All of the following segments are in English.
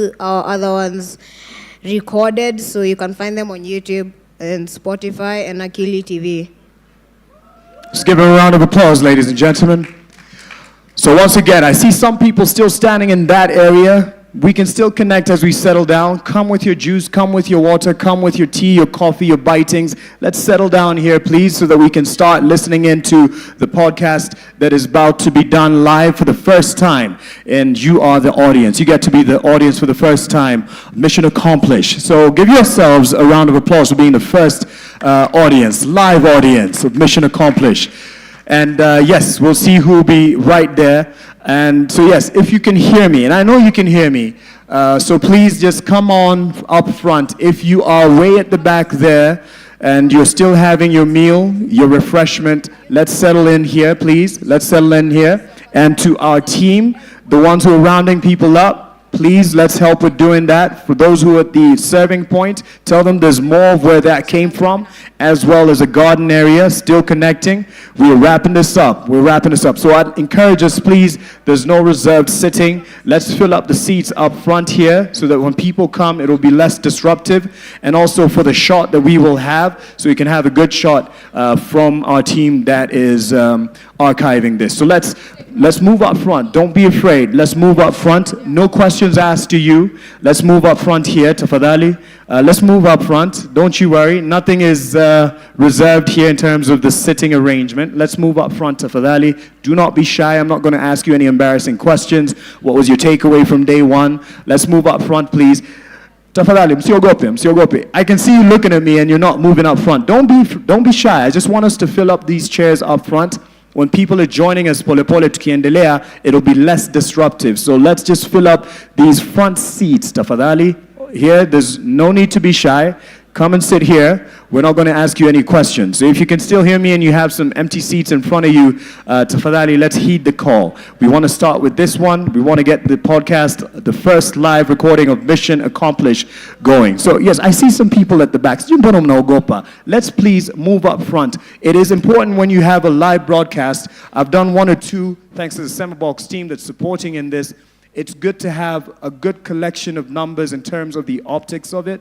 to our other ones recorded, so you can find them on YouTube and Spotify and Akili TV. Let's give a round of applause, ladies and gentlemen. So once again, I see some people still standing in that area. We can still connect as we settle down. Come with your juice, come with your water, come with your tea, your coffee, your bitings. Let's settle down here, please, so that we can start listening into the podcast that is about to be done live for the first time. And you are the audience. You get to be the audience for the first time. Mission accomplished. So give yourselves a round of applause for being the first audience, live audience of Mission Accomplished. And yes, we'll see who will be right there. And so yes, if you can hear me, and I know you can hear me, so please just come on up front. If you are way at the back there and you're still having your meal, your refreshment, let's settle in here, please. Let's settle in here. And to our team, the ones who are rounding people up, please, let's help with doing that. For those who are at the serving point, tell them there's more of where that came from, as well as a garden area still connecting. We're wrapping this up. So I'd encourage us, please, there's no reserved sitting. Let's fill up the seats up front here so that when people come, it'll be less disruptive. And also for the shot that we will have, so we can have a good shot from our team that is archiving this. So let's move up front. Don't be afraid. Let's move up front. No questions asked to you. Let's move up front here, tafadhali. Let's move up front. Don't you worry. Nothing is reserved here in terms of the sitting arrangement. Let's move up front, tafadhali. Do not be shy. I'm not going to ask you any embarrassing questions. What was your takeaway from day one? Let's move up front, please. Tafadhali, msiogope. I can see you looking at me and you're not moving up front. Don't be shy. I just want us to fill up these chairs up front. When people are joining us, pole pole tukiendelea, it'll be less disruptive. So let's just fill up these front seats, tafadhali. Here, there's no need to be shy. Come and sit here. We're not going to ask you any questions. So if you can still hear me and you have some empty seats in front of you, tafadhali, let's heed the call. We want to start with this one. We want to get the podcast, the first live recording of Mission Accomplished going. So yes, I see some people at the back. Let's please move up front. It is important when you have a live broadcast. I've done one or two, thanks to the Semabox team that's supporting in this. It's good to have a good collection of numbers in terms of the optics of it.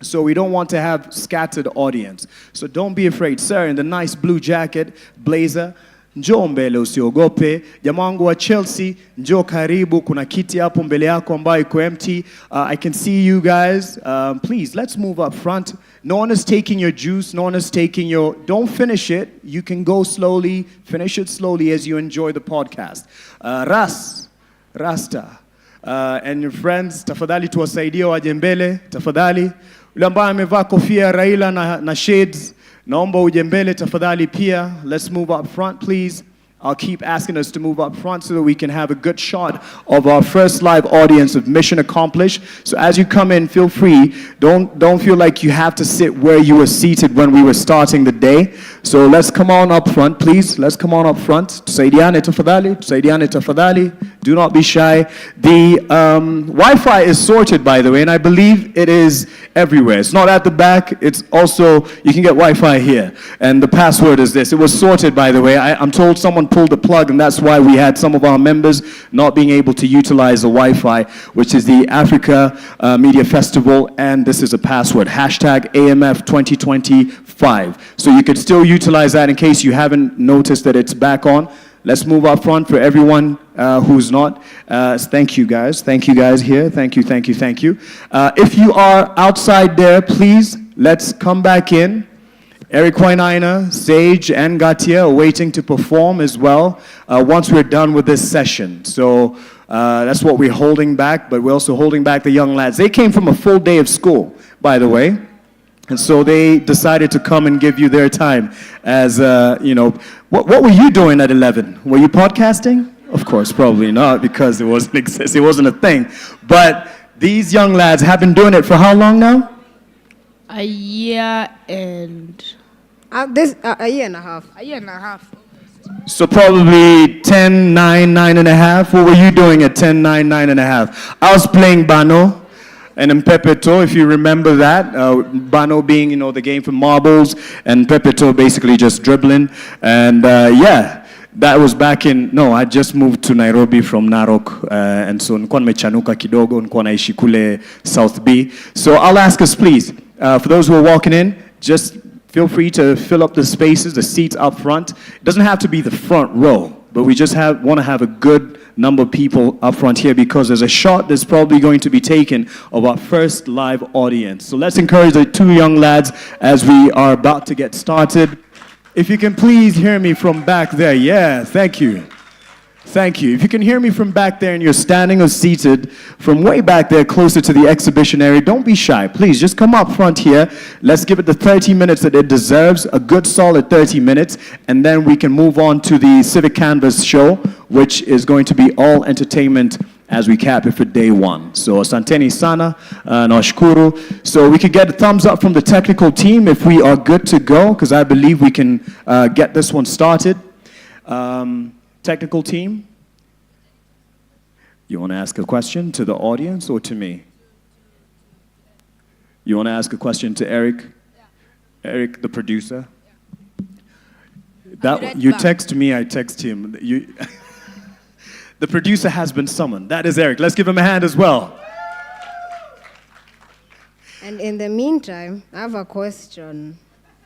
So we don't want to have scattered audience. So don't be afraid. Sir, in the nice blue jacket, blazer, njoo mbele usiogope. Jamaa wangu wa Chelsea, njoo karibu. Kuna kiti hapo mbele yako ambayo iko empty. I can see you guys. Please, let's move up front. No one is taking your juice. No one is taking your... Don't finish it. You can go slowly. Finish it slowly as you enjoy the podcast. Rasta. And your friends, tafadhali tuwasaidie waje mbele. Tafadhali. Yule ambaye amevaa kofia ya Raila na shades, naomba uje mbele tafadhali pia. Let's move up front, please. I'll keep asking us to move up front so that we can have a good shot of our first live audience of Mission Accomplished. So as you come in, feel free. Don't feel like you have to sit where you were seated when we were starting the day. So let's come on up front, please. Let's come on up front. Tusaidiane tafadhali. Do not be shy. The Wi-Fi is sorted, by the way, and I believe it is everywhere. It's not at the back. It's also, you can get Wi-Fi here. And the password is this. It was sorted, by the way. I'm told someone pulled the plug, and that's why we had some of our members not being able to utilize the Wi-Fi, which is the Africa Media Festival, and this is a password, hashtag AMF 2025. So you could still utilize that in case you haven't noticed that it's back on. Let's move up front for everyone who's not. Thank you guys here. Thank you. If you are outside there, please, let's come back in. Eric Wainaina, Sage, and Gatia are waiting to perform as well once we're done with this session. So that's what we're holding back, but we're also holding back the young lads. They came from a full day of school, by the way. And so they decided to come and give you their time as, what were you doing at 11? Were you podcasting? Of course, probably not, because it wasn't a thing. But these young lads have been doing it for how long now? A year and a year and a half. So probably 10, 9 and a half. What were you doing at 10, 9 and a half? I was playing Bano and Mpepeto, if you remember that. Bano being, the game for marbles, and Mpepeto basically just dribbling. And That was back in, no, I just moved to Nairobi from Narok, and so nilikuwa nimechanuka kidogo, nilikuwa naishi kule South B. So I'll ask us, please, for those who are walking in, just feel free to fill up the spaces, the seats up front. It doesn't have to be the front row, but we just want to have a good number of people up front here because there's a shot that's probably going to be taken of our first live audience. So let's encourage the two young lads as we are about to get started. If you can please hear me from back there. Yeah, thank you. Thank you. If you can hear me from back there and you're standing or seated from way back there closer to the exhibition area, don't be shy. Please just come up front here. Let's give it the 30 minutes that it deserves, a good solid 30 minutes, and then we can move on to the Civic Canvas show, which is going to be all entertainment as we cap it for day one. So asanteni sana, nashukuru. So we could get a thumbs up from the technical team if we are good to go, because I believe we can get this one started. Technical team, you want to ask a question to the audience or to me? You want to ask a question to Eric? Yeah. Eric, the producer? Yeah. That you text me, I text him. The producer has been summoned. That is Eric. Let's give him a hand as well. And in the meantime, I have a question.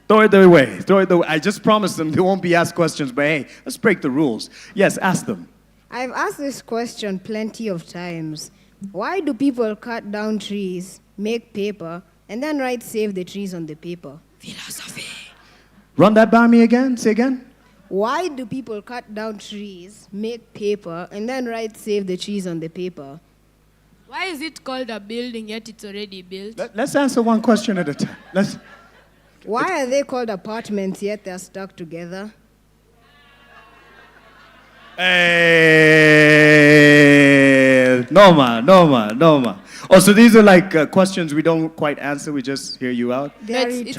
Throw it their way. Throw it their way. I just promised them they won't be asked questions, but hey, let's break the rules. Yes, ask them. I've asked this question plenty of times. Why do people cut down trees, make paper, and then write "Save the trees" on the paper? Philosophy. Run that by me again. Say again. Why do people cut down trees, make paper, and then write "Save the trees" on the paper? Why is it called a building yet it's already built? Let's answer one question at a time. Why are they called apartments yet they're stuck together? Hey, no. Oh, so these are like questions we don't quite answer. We just hear you out. It's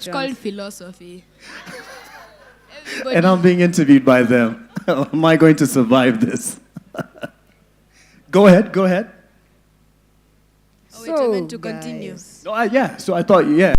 called philosophy. And I'm being interviewed by them. Am I going to survive this? Go ahead. Oh, wait, I meant to continue. No, yeah. So I thought, yeah.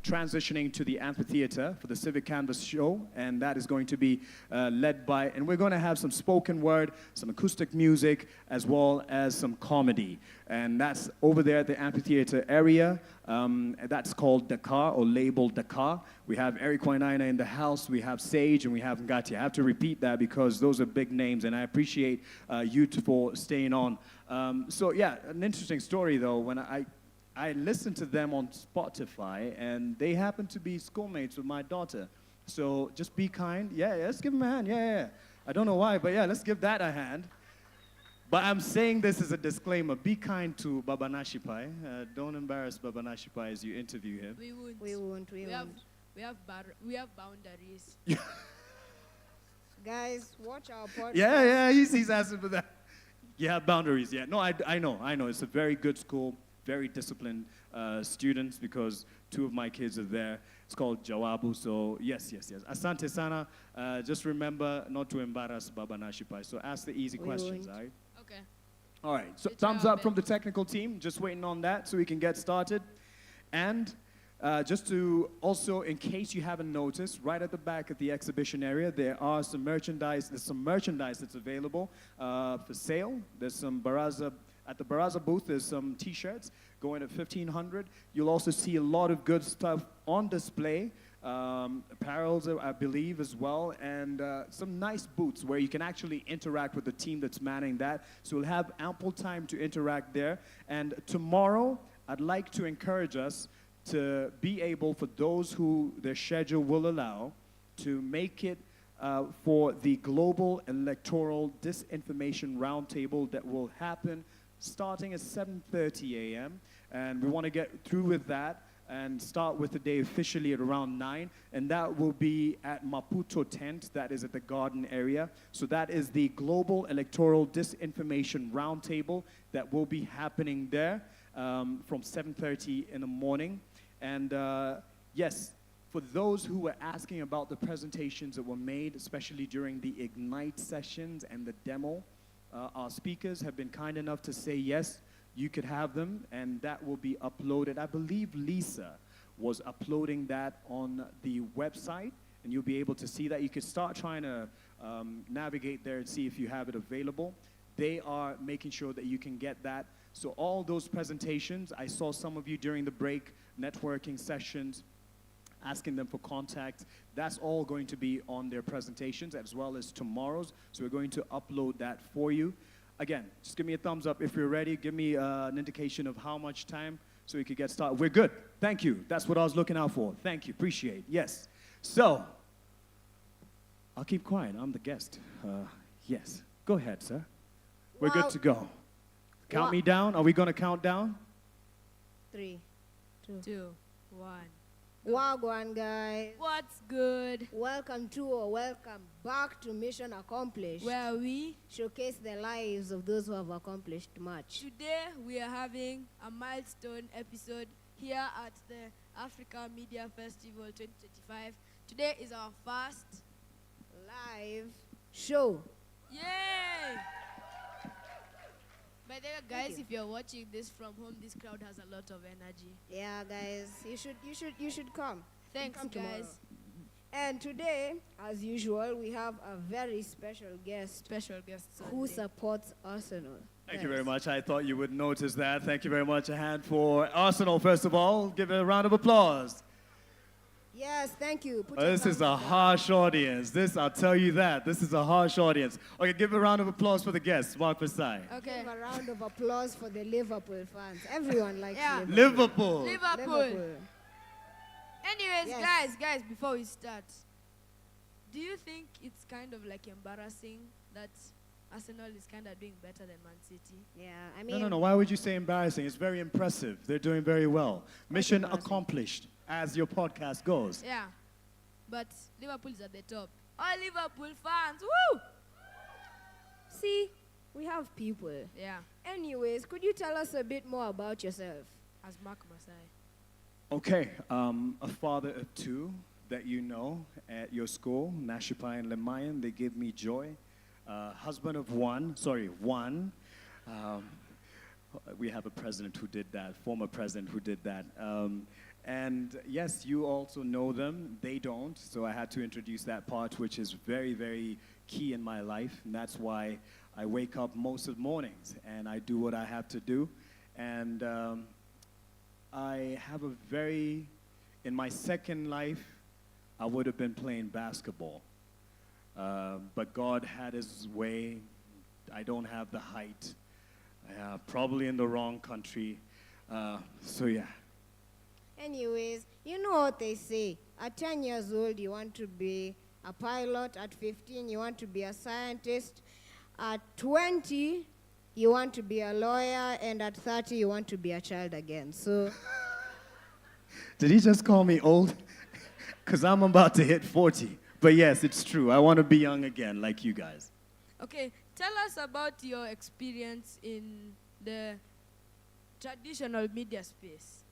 Transitioning to the amphitheater for the Civic Canvas show, and that is going to be led by, and we're going to have some spoken word, some acoustic music, as well as some comedy. And that's over there at the amphitheater area. That's called Dakar, or labeled Dakar. We have Eric Wainaina in the house, we have Sage, and we have Ngati. I have to repeat that because those are big names, and I appreciate you for staying on. So yeah, an interesting story though, when I listened to them on Spotify, and they happen to be schoolmates with my daughter. So just be kind. Yeah, let's give them a hand. Yeah. I don't know why, but yeah, let's give that a hand. But I'm saying this as a disclaimer. Be kind to Baba Nashipai. Don't embarrass Baba Nashipai as you interview him. We won't. We won't. We have boundaries. Guys, watch our podcast. Yeah, he's asking for that. You have boundaries, yeah. No, I know. It's a very good school. Very disciplined students, because two of my kids are there. It's called Jawabu, so yes. Asante sana. Just remember not to embarrass Baba Nashipai. So ask the easy questions, all right? Okay. All right, so thumbs up from the technical team. Just waiting on that so we can get started. And Just to also, in case you haven't noticed, right at the back of the exhibition area, there are some merchandise. There's some merchandise that's available for sale. There's some Baraza at the Baraza booth. There's some T-shirts going at 1,500. You'll also see a lot of good stuff on display. Apparels, I believe, as well, and some nice booths where you can actually interact with the team that's manning that. So we'll have ample time to interact there. And tomorrow, I'd like to encourage us to be able, for those who their schedule will allow, to make it for the Global Electoral Disinformation Roundtable that will happen starting at 7:30 a.m. And we want to get through with that and start with the day officially at around 9. And that will be at Maputo Tent, that is at the garden area. So that is the Global Electoral Disinformation Roundtable that will be happening there from 7:30 in the morning. And yes, for those who were asking about the presentations that were made, especially during the Ignite sessions and the demo, our speakers have been kind enough to say yes, you could have them, and that will be uploaded. I believe Lisa was uploading that on the website, and you'll be able to see that. You could start trying to navigate there and see if you have it available. They are making sure that you can get that. So all those presentations, I saw some of you during the break, networking sessions, asking them for contact. That's all going to be on their presentations as well as tomorrow's. So we're going to upload that for you. Again, just give me a thumbs up if you're ready. Give me an indication of how much time so we could get started. We're good. Thank you. That's what I was looking out for. Thank you. Appreciate it. Yes. So, I'll keep quiet. I'm the guest. Yes. Go ahead, sir. We're good to go. Count me down. Are we going to count down? 3, 2, 2, 1. Wagwan, guys. What's good? Welcome to or welcome back to Mission Accomplished. Where we Showcase the lives of those who have accomplished much. today we are having a milestone episode here at the Africa Media Festival 2025. Today is our first. Live show. Yay! By the way, guys, you. if you're watching this from home, this crowd has a lot of energy. Yeah, guys, you should come. Thanks, Come tomorrow. guys. And today, as usual, we have a very special guest Special guests. who Sunday. supports Arsenal. Thank you very much. I thought you would notice that. Thank you very much. A hand for Arsenal, first of all. Give it a round of applause. Yes, thank you. Put your This is thumbs a down. harsh audience. I'll tell you that. This is a harsh audience. Okay, give a round of applause for the guests. Mark Versailles. Okay. Give a round of applause for the Liverpool fans. Everyone likes Yeah. Liverpool. Liverpool. Liverpool. Anyways, Yes. guys, before we start, do you think it's kind of like embarrassing that Arsenal is kind of doing better than Man City? Yeah, I mean, No. Why would you say embarrassing? It's very impressive. They're doing very well. Mission embarrassing. accomplished, as your podcast goes. Yeah. But Liverpool is at the top. All Liverpool fans, woo! see, we have people. Yeah, Anyways, could you tell us a bit more about yourself? as Mark Masai. Okay, a father of 2 that you know at your school, Nashipai and Lemayan, they give me joy. Husband of 1. We have a president who did that, former president who did that. And yes, you also know them. They don't. So I had to introduce that part, which is very, very key in my life. And that's why I wake up most of the mornings and I do what I have to do. And I have a in my second life, I would have been playing basketball. But God had his way. I don't have the height. Probably in the wrong country. So yeah. Anyways, you know what they say. At 10 years old, you want to be a pilot. At 15, you want to be a scientist. At 20, you want to be a lawyer. And at 30, you want to be a child again. So, Did he just call me old? Because I'm about to hit 40. But yes, it's true. I want to be young again, like you guys. Okay, tell us about your experience in the traditional media space.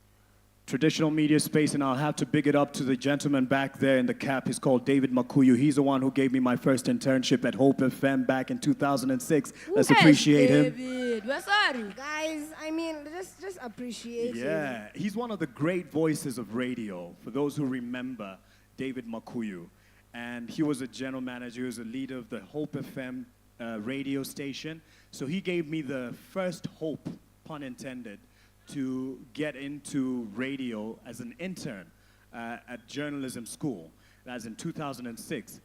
traditional media space, and I'll have to big it up to the gentleman back there in the cap. He's called David Makuyu. He's the one who gave me my first internship at Hope FM back in 2006. Let's appreciate him. David, we're sorry. Guys, I mean, just appreciate him. Yeah, he's one of the great voices of radio, for those who remember David Makuyu. And he was a general manager, he was a leader of the Hope FM radio station. So he gave me the first hope, pun intended, to get into radio as an intern at journalism school. That's in 2006.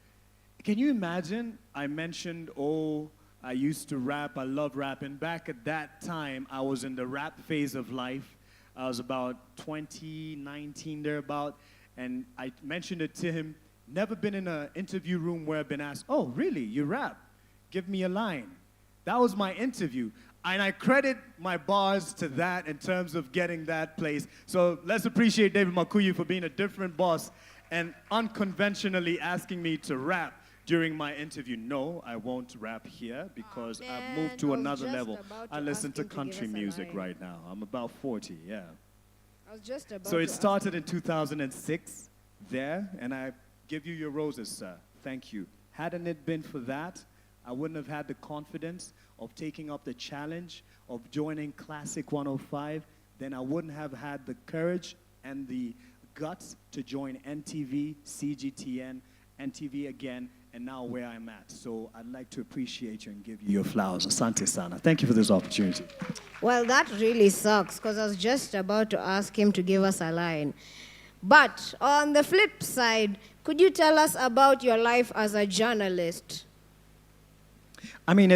Can you imagine? I mentioned, I used to rap, I love rapping. Back at that time, I was in the rap phase of life. I was about 2019 thereabout, and I mentioned it to him. Never been in an interview room where I've been asked, oh, really, you rap? Give me a line. That was my interview. And I credit my bars to that in terms of getting that place. So let's appreciate David Makuyu for being a different boss and unconventionally asking me to rap during my interview. No, I won't rap here because I've moved to another level. I listen to country music right now. I'm about 40, yeah. I was just about So it to started in 2006 there, and I give you your roses, sir. Thank you. Hadn't it been for that, I wouldn't have had the confidence of taking up the challenge of joining Classic 105. Then I wouldn't have had the courage and the guts to join NTV, CGTN, NTV again, and now where I'm at. So I'd like to appreciate you and give you your flowers. Asante sana. Thank you for this opportunity. Well, that really sucks because I was just about to ask him to give us a line. But on the flip side, could you tell us about your life as a journalist? I mean,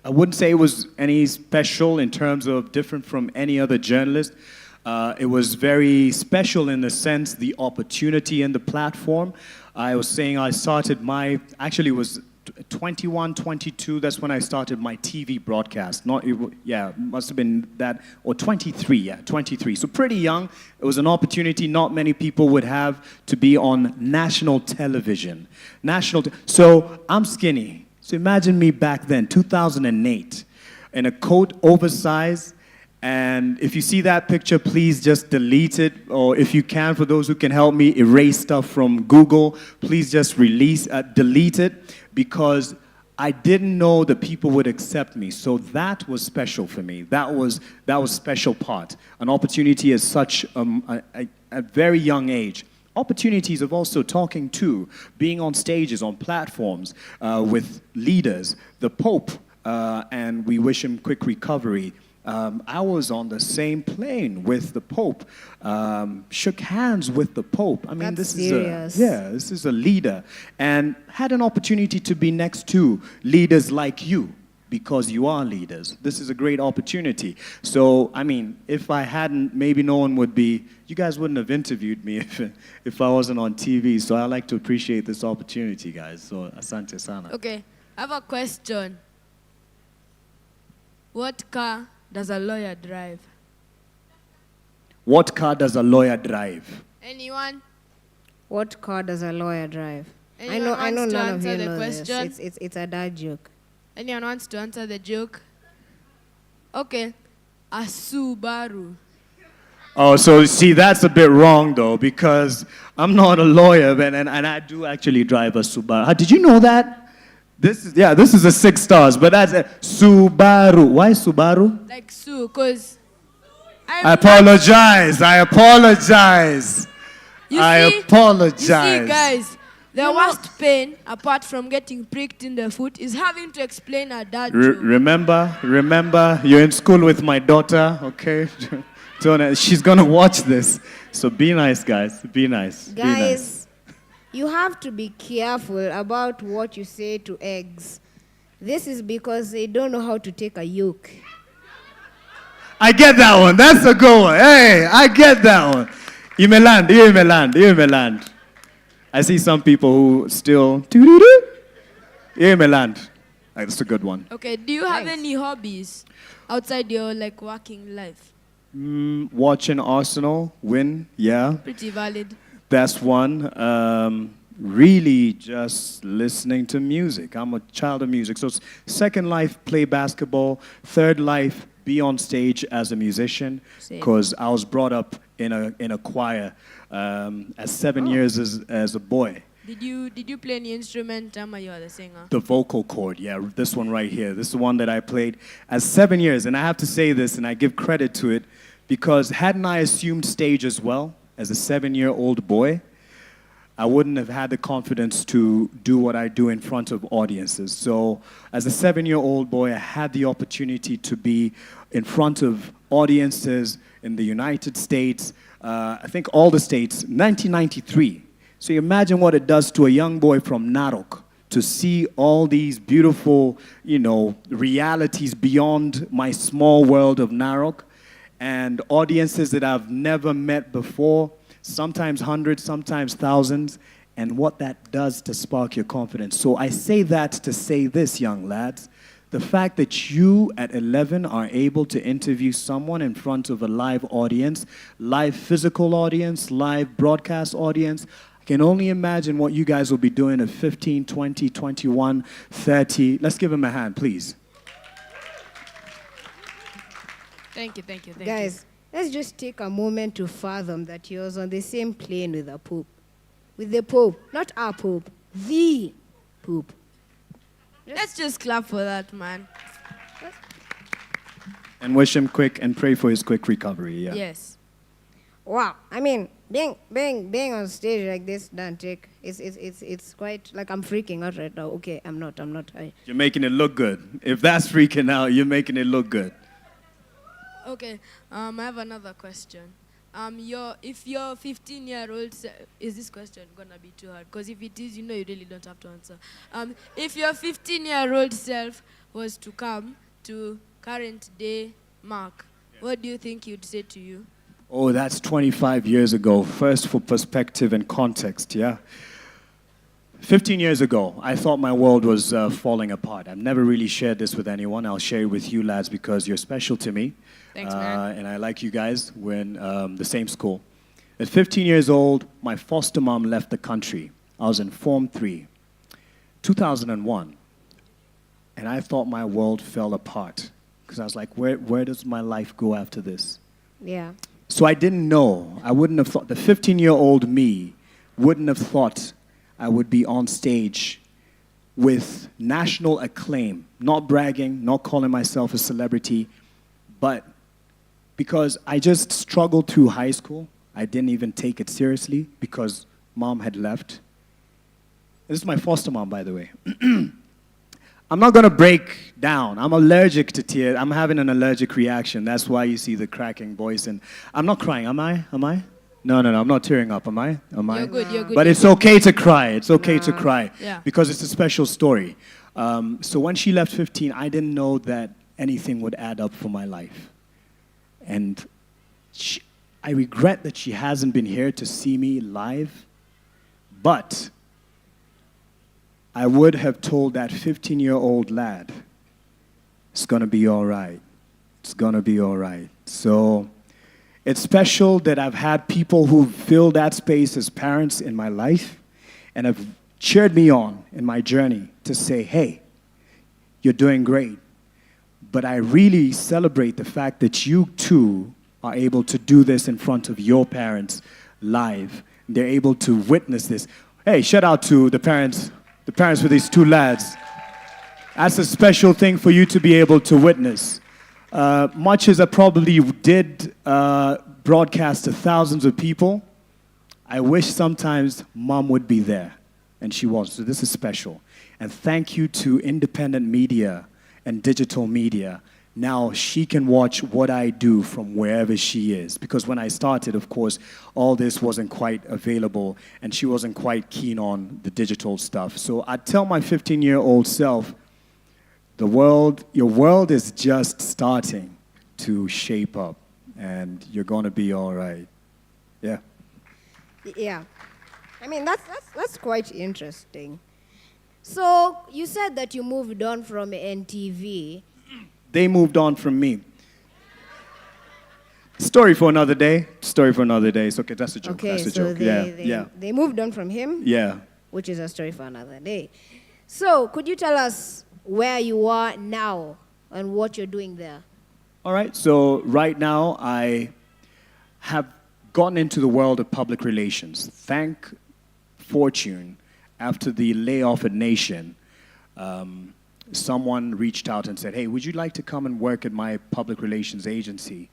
I wouldn't say it was any special in terms of different from any other journalist. It was very special in the sense, the opportunity and the platform. I was saying I started actually it was 21, 22, that's when I started my TV broadcast. Must have been that, or 23. So pretty young. It was an opportunity not many people would have to be on national television. So I'm skinny. So imagine me back then, 2008, in a coat oversized, and if you see that picture, please just delete it, or if you can, for those who can help me erase stuff from Google, please just delete it, because I didn't know that people would accept me. So that was special for me. That was special part. An opportunity at such a very young age. Opportunities of also talking to, being on stages, on platforms with leaders, the Pope, and we wish him quick recovery. I was on the same plane with the Pope, shook hands with the Pope. I mean, That's this serious. is a leader, and had an opportunity to be next to leaders like you, because you are leaders. This is a great opportunity. So, I mean, if I hadn't, maybe no one would be, you guys wouldn't have interviewed me if I wasn't on TV. So I like to appreciate this opportunity, guys. So, asante sana. Okay, I have a question. What car does a lawyer drive? What car does a lawyer drive? Anyone? What car does a lawyer drive? Anyone I know wants to none of answer you the know question? this. It's a dad joke. Anyone wants to answer the joke? Okay, a Subaru. Oh, so see, that's a bit wrong, though, because I'm not a lawyer, and I do actually drive a Subaru. Did you know that? This is a 6 stars, but that's a Subaru. Why Subaru? Like Sue, because I apologize. You see, guys, the worst pain, apart from getting pricked in the foot, is having to explain a dad joke. Remember, you're in school with my daughter, okay? She's gonna watch this. So be nice, guys. Be nice. Be nice. Guys, you have to be careful about what you say to eggs. This is because they don't know how to take a yolk. I get that one. That's a good one. Hey, I get that one. You may land. I see some people who still you may land. That's a good one. Okay, do you have Nice. any hobbies outside your working life? Watching Arsenal win, yeah. Pretty valid. That's one. Really just listening to music. I'm a child of music. So second life, play basketball. Third life, be on stage as a musician Same. because I was brought up in a choir at 7 years as a boy. Did you play any instrument? You are the singer. The vocal cord, yeah, this one right here. This is the one that I played at 7 years. And I have to say this, and I give credit to it, because hadn't I assumed stage as well as a 7-year-old boy, I wouldn't have had the confidence to do what I do in front of audiences. So as a 7-year-old boy, I had the opportunity to be in front of audiences in the United States, I think all the states, 1993. So you imagine what it does to a young boy from Narok to see all these beautiful, realities beyond my small world of Narok, and audiences that I've never met before, sometimes hundreds, sometimes thousands, and what that does to spark your confidence. So I say that to say this, young lads. The fact that you at 11 are able to interview someone in front of a live audience, live physical audience, live broadcast audience, I can only imagine what you guys will be doing at 15, 20, 21, 30. Let's give him a hand, please. Thank you. Guys, let's just take a moment to fathom that he was on the same plane with the Pope. With the Pope, not our Pope, the Pope. Let's just clap for that, man. And wish him quick and pray for his quick recovery. Yeah. Yes. Wow, I mean, being on stage like this, Dante, it's quite like I'm freaking out right now. Okay, I'm not. You're making it look good. If that's freaking out, you're making it look good. Okay. I have another question. If your 15-year-old is this question gonna be too hard? Because if it is, you really don't have to answer. If your 15-year-old self was to come to current day Mark, what do you think he'd say to you? Oh, that's 25 years ago. First, for perspective and context, yeah? 15 years ago, I thought my world was falling apart. I've never really shared this with anyone. I'll share it with you lads because you're special to me. Thanks, man. And I like you guys. We're in the same school. At 15 years old, my foster mom left the country. I was in Form 3, 2001. And I thought my world fell apart. Because I was like, where does my life go after this? Yeah. So I didn't know. I wouldn't have thought, the 15-year-old me wouldn't have thought I would be on stage with national acclaim. Not bragging, not calling myself a celebrity, but because I just struggled through high school. I didn't even take it seriously because mom had left. This is my foster mom, by the way. I'm not going to break down. I'm allergic to tears. I'm having an allergic reaction. That's why you see the cracking voice. And I'm not crying, am I? No, I'm not tearing up, am I? You're good. But it's okay to cry. It's okay to cry. Yeah. Because it's a special story. So when she left 15, I didn't know that anything would add up for my life. And I regret that she hasn't been here to see me live. But I would have told that 15-year-old lad, it's going to be all right. It's going to be all right. So it's special that I've had people who fill that space as parents in my life and have cheered me on in my journey to say, hey, you're doing great. But I really celebrate the fact that you too are able to do this in front of your parents live. They're able to witness this. Hey, shout out to the parents for these two lads. That's a special thing for you to be able to witness. Much as I probably did broadcast to thousands of people, I wish sometimes mom would be there, and she was. So this is special. And thank you to independent media and digital media. Now she can watch what I do from wherever she is. Because when I started, of course, all this wasn't quite available, and she wasn't quite keen on the digital stuff. So I tell my 15-year-old self, your world is just starting to shape up, and you're going to be all right. Yeah. Yeah. I mean, that's quite interesting. So you said that you moved on from NTV. They moved on from me. Story for another day. It's okay, that's a joke. Okay, that's a so joke. they moved on from him? Yeah. Which is a story for another day. So could you tell us where you are now and what you're doing there? All right, so right now I have gotten into the world of public relations. Thank fortune, after the layoff at Nation, someone reached out and said, hey, would you like to come and work at my public relations agency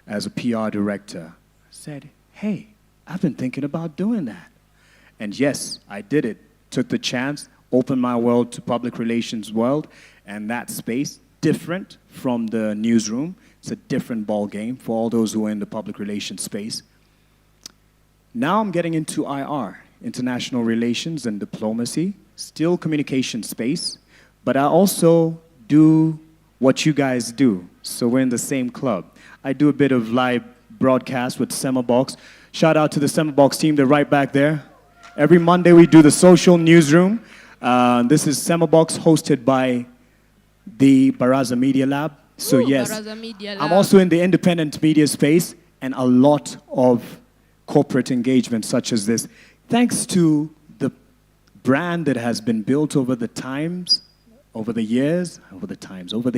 as a PR director? I said, hey, I've been thinking about doing that. And yes, I did it. Took the chance, opened my world to public relations world, and that space, different from the newsroom. It's a different ball game for all those who are in the public relations space. Now I'm getting into IR, international relations and diplomacy, still communication space, but I also do what you guys do. So we're in the same club. I do a bit of live broadcast with Semabox. Shout out to the Semabox team, they're right back there. Every Monday we do the social newsroom. This is Semabox hosted by the Baraza Media Lab. So Ooh, yes, Baraza Media I'm Lab. also in the independent media space and a lot of corporate engagement such as this. Thanks to the brand that has been built over the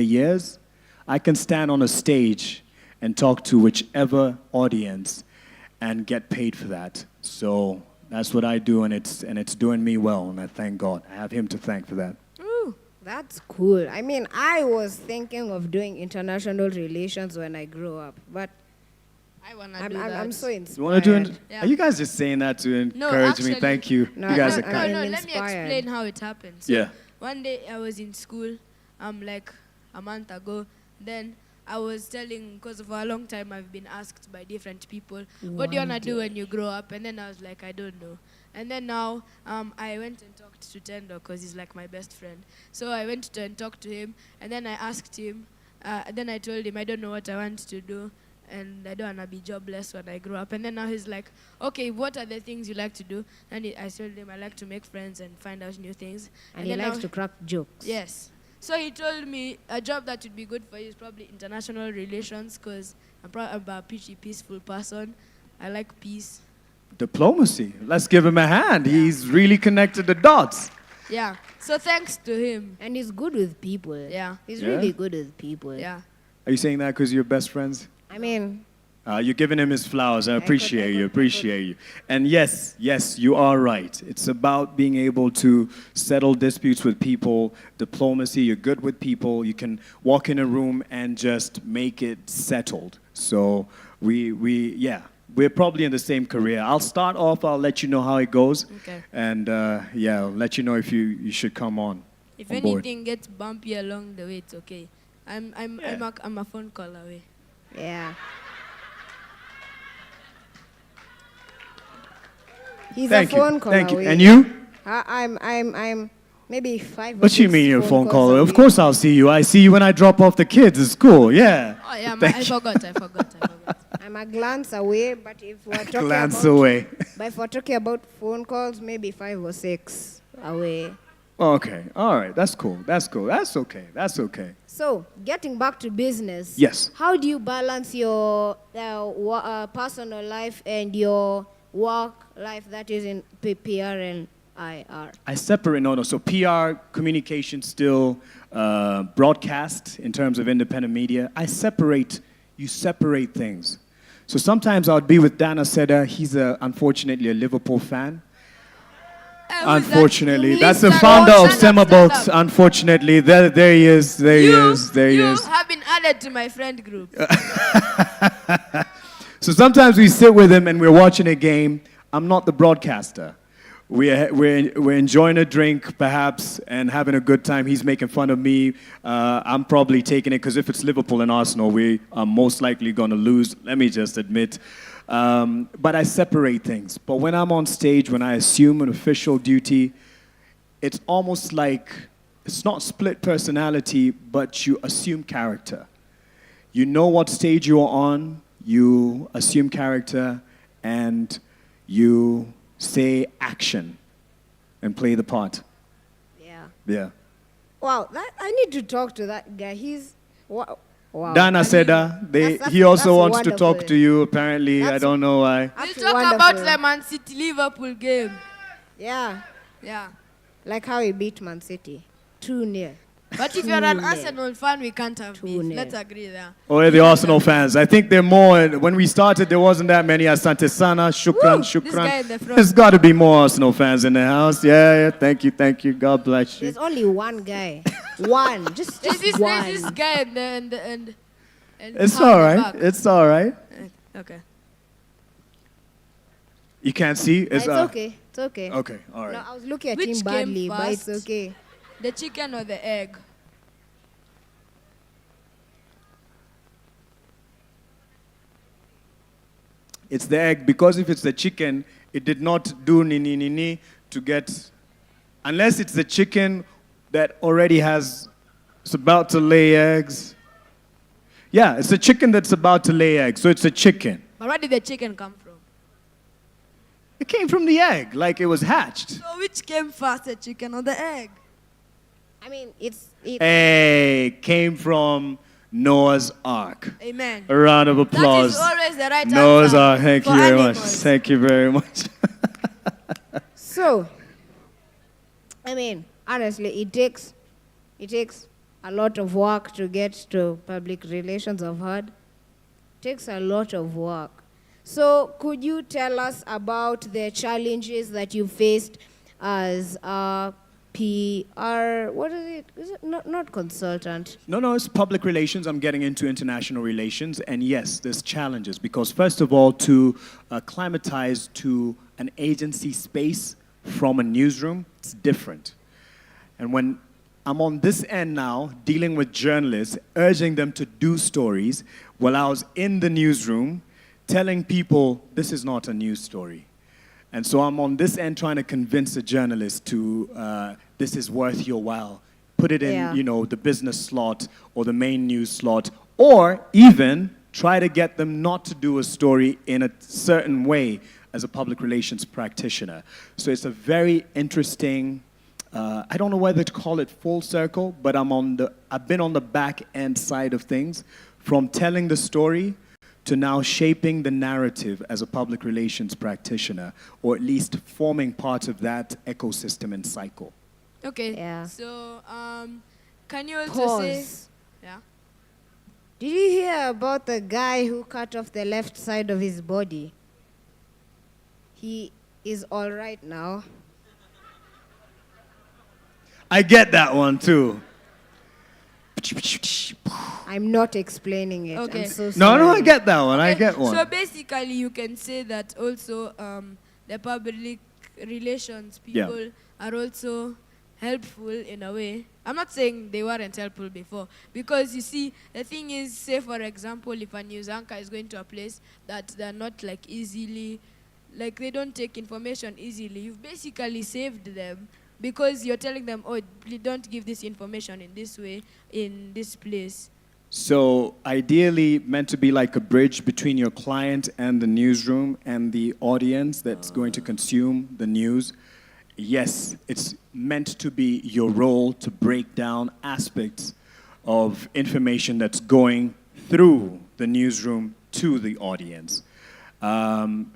years, I can stand on a stage and talk to whichever audience and get paid for that. So that's what I do, and it's doing me well, and I thank God. I have him to thank for that. Ooh. That's cool. I mean, I was thinking of doing international relations when I grew up, but I wanna do that. I'm so inspired. You want to do it? Yeah. Are you guys just saying that to No, encourage me? actually- Thank you. No, you guys I- are I- kind. No, I'm let me inspired. explain how it happened. So Yeah. one day I was in school, like a month ago. Then I was telling, because for a long time I've been asked by different people, what do you want to do when you grow up? And then I was like, I don't know. And then now I went and talked to Tendo because he's like my best friend. So I went to and talked to him, and then I asked him, then I told him I don't know what I want to do, and I don't want to be jobless when I grow up. And then now he's like, okay, what are the things you like to do? And I told him I like to make friends and find out new things. And he then likes now- to crack jokes. Yes. So he told me a job that would be good for you is probably international relations, because I'm a pretty peaceful person. I like peace. Diplomacy. Let's give him a hand. He's really connected the dots. Yeah. So thanks to him. And he's good with people. Yeah. He's Yeah? really good with people. Yeah. Are you saying that because you're best friends? I mean, You're giving him his flowers. I could- appreciate I you. could- Appreciate you. And yes, you are right. It's about being able to settle disputes with people. Diplomacy. You're good with people. You can walk in a room and just make it settled. So we're probably in the same career. I'll start off. I'll let you know how it goes. Okay. And I'll let you know if you should come on. If on board. anything gets bumpy along the way, it's okay. I'm a phone call away. yeah. He's Thank a you. phone call Thank you. away. And you? I'm maybe 5 or What you 6 mean you're a phone calls caller? Of away. course I'll see you. I see you when I drop off the kids at school. Yeah. Oh yeah, Thank I you. forgot. I'm a glance away, but if we're talking Glance about, away. but if we're talking about phone calls, maybe 5 or 6 away. Okay. All right. That's cool. That's okay. That's okay. So, getting back to business. Yes. How do you balance your personal life and your work life that is in PR and IR? I separate, no. So PR, communication still, broadcast in terms of independent media. You separate things. So sometimes I'll be with Dana Seda. He's unfortunately a Liverpool fan. Unfortunately, that's the founder of Semabox. Unfortunately, there he is. There he is. have been added to my friend group. So sometimes we sit with him and we're watching a game. I'm not the broadcaster. We're enjoying a drink, perhaps, and having a good time. He's making fun of me. I'm probably taking it because if it's Liverpool and Arsenal, we are most likely going to lose. Let me just admit. But I separate things. But when I'm on stage, when I assume an official duty, it's almost like it's not split personality, but you assume character. You know what stage you're on, you assume character, and you say action and play the part. Yeah. Yeah. Wow, I need to talk to that guy. He's wow. Dana I said mean, he also that's wants to talk wonderful. to you, apparently. I That's- don't know why. We'll That's talk wonderful. about the Man City Liverpool game. Yeah, Yeah. like how he beat Man City 2-0. But if you're an 2-0. Arsenal fan, we can't have beef. 2-0. Let's agree there. Or the Arsenal fans. I think they're more. When we started, there wasn't that many. Asante Sana, Shukran, Woo! This Shukran. guy in the front. There's got to be more Arsenal fans in the house. Yeah, thank you. God bless you. There's only one guy. One. Just There's one. this guy and It's half all the right. back. It's all right. Okay. You can't see? It's okay. It's okay. Okay, all right. No, I was looking at Which him came badly, but it's first? okay. The chicken or the egg? It's the egg, because if it's the chicken, it did not do ni to get, unless it's the chicken that already it's about to lay eggs. Yeah, it's a chicken that's about to lay eggs, so it's a chicken. But where did the chicken come from? It came from the egg, like it was hatched. So which came first, the chicken or the egg? I mean, it's Egg came from Noah's Ark. Amen. A round of That applause. is always the right Noah's answer. Ark, thank for you very much. animals. Thank you very much. so. I mean, honestly, it takes a lot of work to get to public relations. I've heard. It takes a lot of work. So, could you tell us about the challenges that you faced as a PR? What is it? Is it not consultant? No, it's public relations. I'm getting into international relations. And yes, there's challenges because, first of all, to acclimatize to an agency space from a newsroom, it's different. And when I'm on this end now, dealing with journalists, urging them to do stories, while I was in the newsroom, telling people this is not a news story. And so I'm on this end trying to convince the journalist to, this is worth your while. Put it in, Yeah. the business slot or the main news slot, or even try to get them not to do a story in a certain way as a public relations practitioner. So it's a very interesting, I don't know whether to call it full circle, but I've been on the back end side of things, from telling the story to now shaping the narrative as a public relations practitioner, or at least forming part of that ecosystem and cycle. Okay. Yeah. So, can you also say? Pause. Yeah. Did you hear about the guy who cut off the left side of his body? He is all right now. I get that one too. I'm not explaining it. Okay. I'm so sorry. No, I get that one. I Okay, get one. So basically, you can say that also the public relations Yeah. people are also helpful in a way. I'm not saying they weren't helpful before, because you see, the thing is, say for example, if a news anchor is going to a place that they're not like easily, like they don't take information easily, you've basically saved them. Because you're telling them, oh, please don't give this information in this way, in this place. So ideally meant to be like a bridge between your client and the newsroom and the audience that's going to consume the news. Yes, it's meant to be your role to break down aspects of information that's going through the newsroom to the audience. And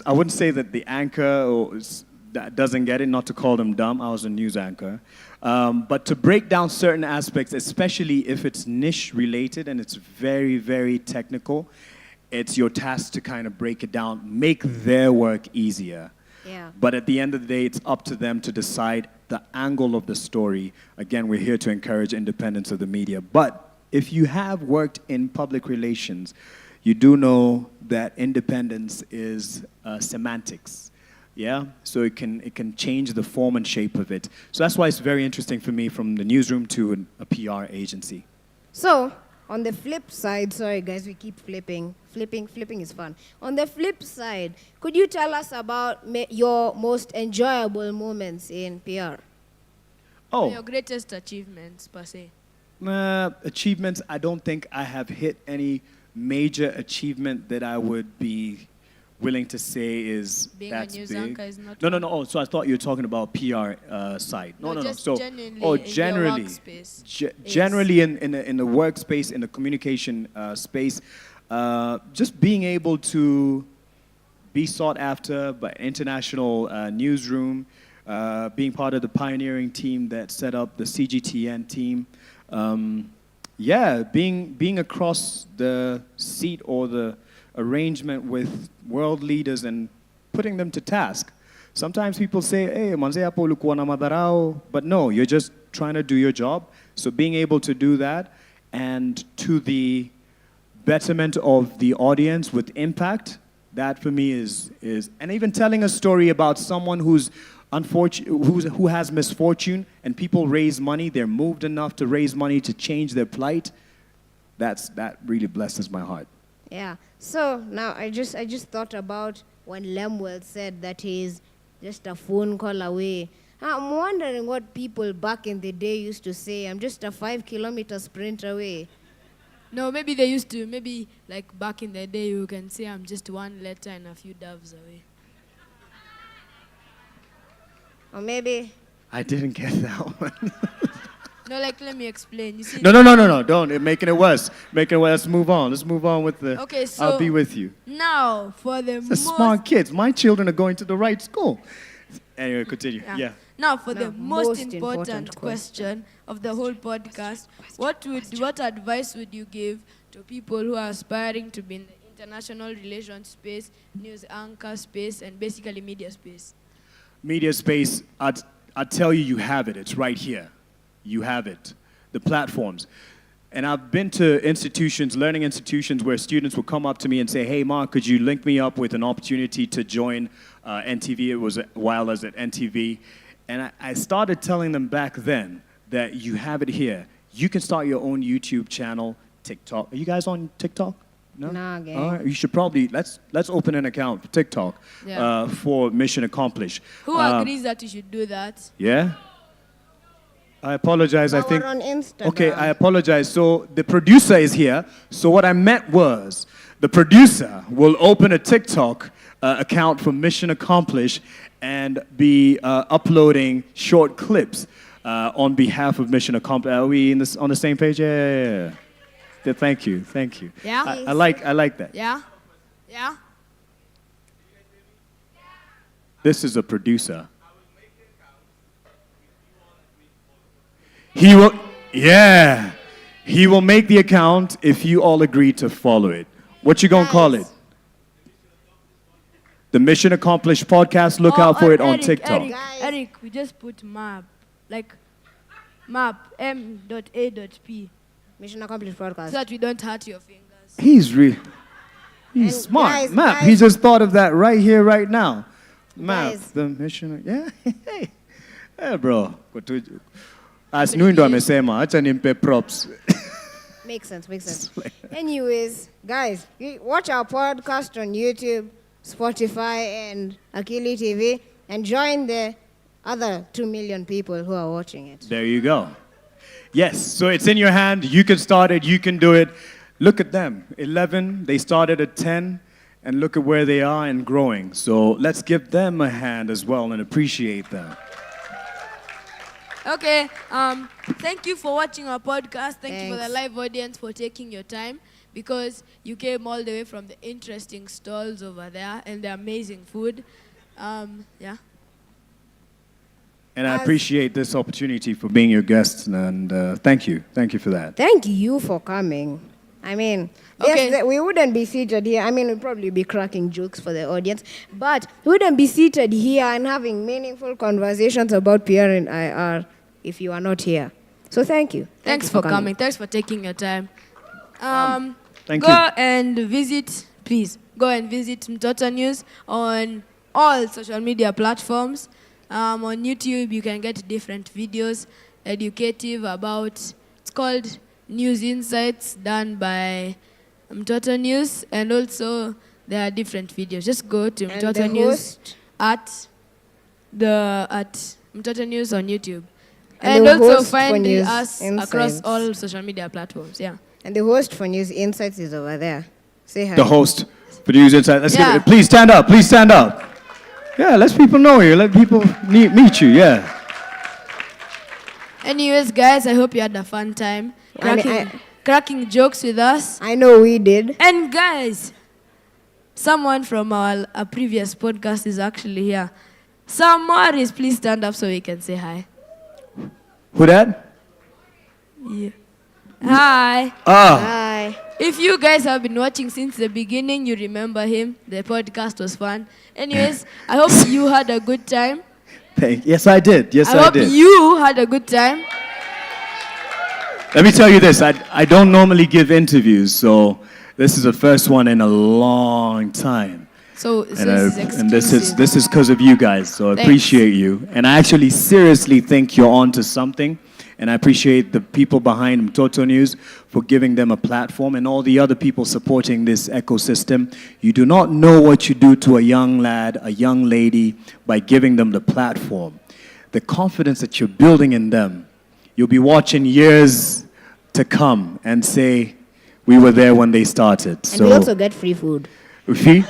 I wouldn't say that the anchor that doesn't get it, not to call them dumb. I was a news anchor. But to break down certain aspects, especially if it's niche related and it's very, very technical, it's your task to kind of break it down, make their work easier. Yeah. But at the end of the day, it's up to them to decide the angle of the story. Again, we're here to encourage independence of the media. But if you have worked in public relations, you do know that independence is semantics. Yeah, so it can change the form and shape of it. So that's why it's very interesting for me from the newsroom to a PR agency. So, on the flip side, sorry guys, we keep flipping. Flipping is fun. On the flip side, could you tell us about your most enjoyable moments in PR? Oh, Your greatest achievements, per se. achievements, I don't think I have hit any major achievement that I would be willing to say is Being a that's news big. anchor is not No. one. Oh, so I thought you were talking about PR side. No. Just So, genuinely oh, in your generally, workspace is- generally in the workspace, in the communication space, just being able to be sought after by international newsroom, being part of the pioneering team that set up the CGTN team. Yeah, being across the seat or the arrangement with world leaders and putting them to task. Sometimes people say, hey, manze hapo ulikuwa na madharau, but no, you're just trying to do your job. So being able to do that and to the betterment of the audience with impact, that for me is and even telling a story about someone who's who has misfortune and people raise money, they're moved enough to raise money to change their plight, that really blesses my heart. Yeah. So now I just thought about when Lemuel said that he's just a phone call away. I'm wondering what people back in the day used to say. I'm just a 5-kilometer sprint away. No, maybe they used to. Maybe like back in the day, you can say I'm just one letter and a few doves away. Or maybe I didn't get that one. No, like let me explain. You see, No, don't. You're making it worse. Making it worse. Let's move on. Let's move on with the. Okay, so I'll be with you. now for the The most smart kids. My children are going to the right school. Anyway, continue. Yeah. Now for the Now, most most important important question of the whole podcast, what advice would you give to people who are aspiring to be in the international relations space, news anchor space, and basically media space? Media space, I tell you, you have it. It's right here. You have it. The platforms. And I've been to institutions, learning institutions, where students will come up to me and say, hey, Mark, could you link me up with an opportunity to join NTV? It was while I was at NTV. And I started telling them back then that you have it here. You can start your own YouTube channel, TikTok. Are you guys on TikTok? No? Nah, gang. All right, you should probably, let's open an account for TikTok for Mission Accomplished. Who agrees that you should do that? Yeah? I apologize, I Now think. we're on Instagram. Okay, I apologize. So the producer is here. So what I meant was the producer will open a TikTok account for Mission Accomplished and be uploading short clips on behalf of Mission Accomplished. Are we on the same page? Yeah. Thank you. Yeah? I like that. Yeah? Yeah? This is a producer. He will make the account if you all agree to follow it. What you gonna call it? The Mission Accomplished podcast. Look out for it on TikTok. Eric, we just put map, like map m.a.p, Mission Accomplished so podcast. that we don't hurt your fingers. He's And smart. guys, Map. guys- He just thought of that right here, right now. Map. Guys. The Mission. Yeah. Hey, bro. As Nundo amesema, acha nimpe props. Makes sense. Anyways, guys, watch our podcast on YouTube, Spotify, and Akili TV, and join the other 2 million people who are watching it. There you go. Yes, so it's in your hand. You can start it. You can do it. Look at them. 11. They started at 10. And look at where they are and growing. So let's give them a hand as well and appreciate them. Okay, thank you for watching our podcast. Thank you for the Thanks. live audience for taking your time, because you came all the way from the interesting stalls over there and the amazing food. Yeah. And I As- appreciate this opportunity for being your guests. And thank you. Thank you for that. Thank you for coming. I mean, Okay. yes, we wouldn't be seated here. I mean, we'd probably be cracking jokes for the audience, but we wouldn't be seated here and having meaningful conversations about PR and IR if you are not here. So thank you. Thanks you for coming. Thanks for taking your time. Thank Go you. and visit, please, go and visit Mtoto News on all social media platforms. On YouTube, you can get different videos, educative about, it's called News Insights, done by Mtoto News, and also there are different videos. Just go to And Mtoto the News host- at Mtoto News on YouTube. And And the also host for find News us across Insights. all social media platforms. Yeah. And the host for News Insights is over there. Say hi. The host for News Insight. Let's Yeah. give it. Please stand up. Please stand up. Yeah, let people know you. Let people meet you. Yeah. Anyways, guys, I hope you had a fun time cracking jokes with us. I know we did. And guys, someone from our previous podcast is actually here. Sam Morris, please stand up so we can say hi. Who that? Yeah. Hi. Ah, Bye. If you guys have been watching since the beginning, you remember him. The podcast was fun. Anyways, I hope you had a good time. yes, I did. Yes, I I hope did. you had a good time. Let me tell you this. I don't normally give interviews, so this is the first one in a long time. So And, this is and this exclusive. is because of you guys, so I Thanks. appreciate you. And I actually seriously think you're onto something. And I appreciate the people behind Mtoto News for giving them a platform and all the other people supporting this ecosystem. You do not know what you do to a young lad, a young lady, by giving them the platform. The confidence that you're building in them, you'll be watching years to come and say, we were there when they started. And we also get free food. Free?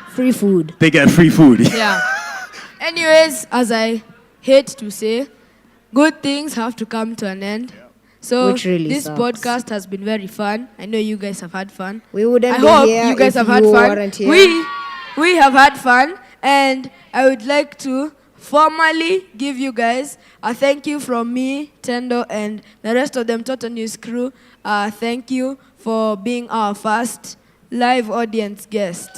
Free food. They get free food. Yeah. Anyways, as I hate to say, good things have to come to an end. So Which really this sucks. podcast has been very fun. I know you guys have had fun. We wouldn't I be hope here you guys if have had you fun. weren't here. We have had fun, and I would like to formally give you guys a thank you from me, Tendo, and the rest of the Mtoto News crew. Thank you for being our first live audience guest.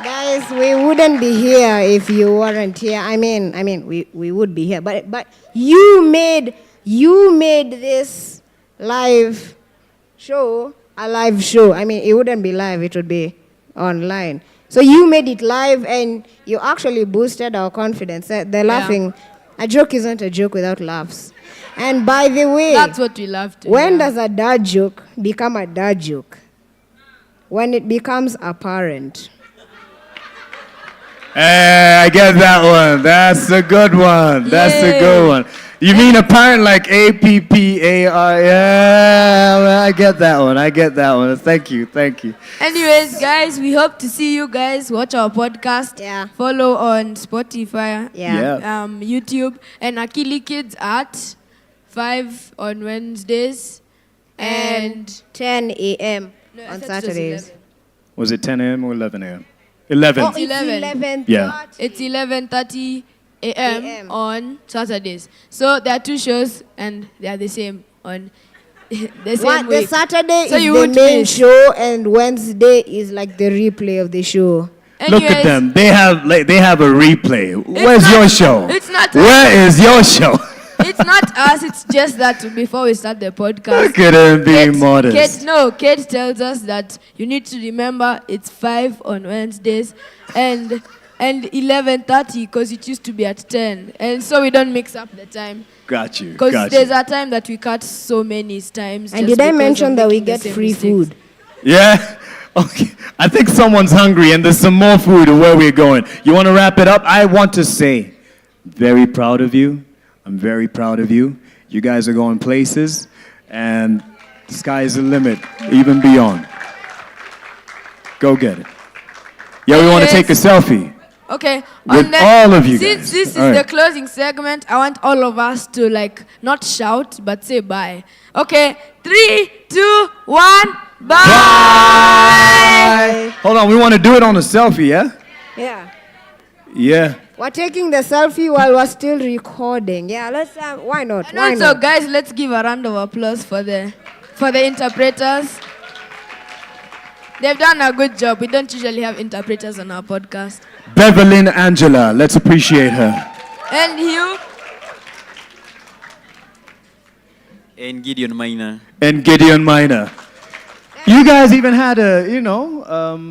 Guys, we wouldn't be here if you weren't here. I mean, we would be here, but you made this live show a live show. I mean, it wouldn't be live; it would be online. So you made it live, and you actually boosted our confidence. The laughing, a joke isn't a joke without laughs. And by the way, That's what we love to when hear. does a dad joke become a dad joke? When it becomes apparent. Hey, I get that one. That's a good one. That's a Yay. good one. You mean apparent like APPAR? Yeah, I get that one. I get that one. Thank you. Thank you. Anyways, guys, we hope to see you guys. Watch our podcast. Yeah. Follow on Spotify, Yeah. YouTube, and Akili Kids at 5 on Wednesdays. And 10 a.m. No, I on thought it was Saturdays. 11. Was it 10 a.m. or 11 a.m.? 11. Oh, it's 11. 11. Yeah. It's 11:30 a.m. AM. on Saturdays. So there are two shows, and they are the same on the same What, the week. Saturday So is you the won't main miss. show, and Wednesday is like the replay of the show. Look at Anyways, them. They have a replay. Where's not- your show? it's not- Where is your show? It's not us. It's just that before we start the podcast, Look at him being modest. Kate tells us that you need to remember it's 5 on Wednesdays and 11:30 because it used to be at 10, and so we don't mix up the time. Got you. Because Got there's you. a time that we cut so many times. And just did I because mention of that we making the get same free mistakes. food? Yeah? Okay. I think someone's hungry and there's some more food where we're going. You want to wrap it up? I want to say, very proud of you. I'm very proud of you. You guys are going places and the sky is the limit, even beyond. Go get it. Yeah, we want to take a selfie. Okay. With on the- all of you Since guys. this is All right. the closing segment, I want all of us to not shout but say bye. Okay. 3, 2, 1. Bye. Hold on, we want to do it on a selfie, yeah? Yeah. Yeah. We're taking the selfie while we're still recording. Yeah, let's, why not? And Why also, not? guys, let's give a round of applause for the interpreters. They've done a good job. We don't usually have interpreters on our podcast. Beverlyn Angela, let's appreciate her. And you, And Gideon Maina. And Gideon Minor. You guys even had a,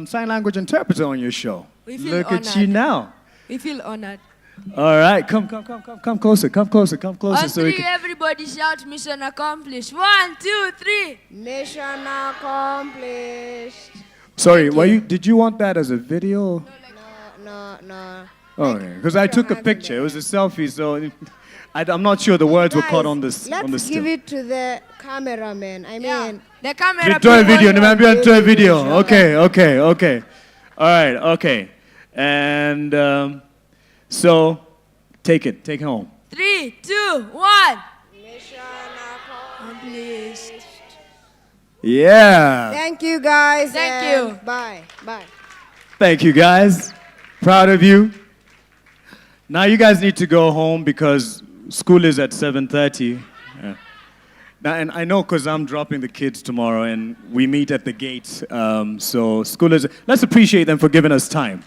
sign language interpreter on your show. We feel Look at you honored. now. we feel honored. All right, come closer, come closer On so we 3, can. everybody shout mission accomplished. 1, 2, 3. Mission accomplished. Sorry, Thank did you want that as a video? No. Oh, because I took a hands in picture. It was a selfie, so I'm not sure the words were caught Guys, on this. let's on the give still. it to the cameraman. I mean, The camera Victor people- video, nimeambia nitoe video. Video. Okay. All right, okay. And so, take it home. 3, 2, 1. mission Accomplished. Yeah. Thank you, guys. Thank and you. Bye. Thank you, guys. Proud of you. Now you guys need to go home because school is at 7:30. Yeah. Now, and I know because I'm dropping the kids tomorrow and we meet at the gates. So school is, let's appreciate them for giving us time.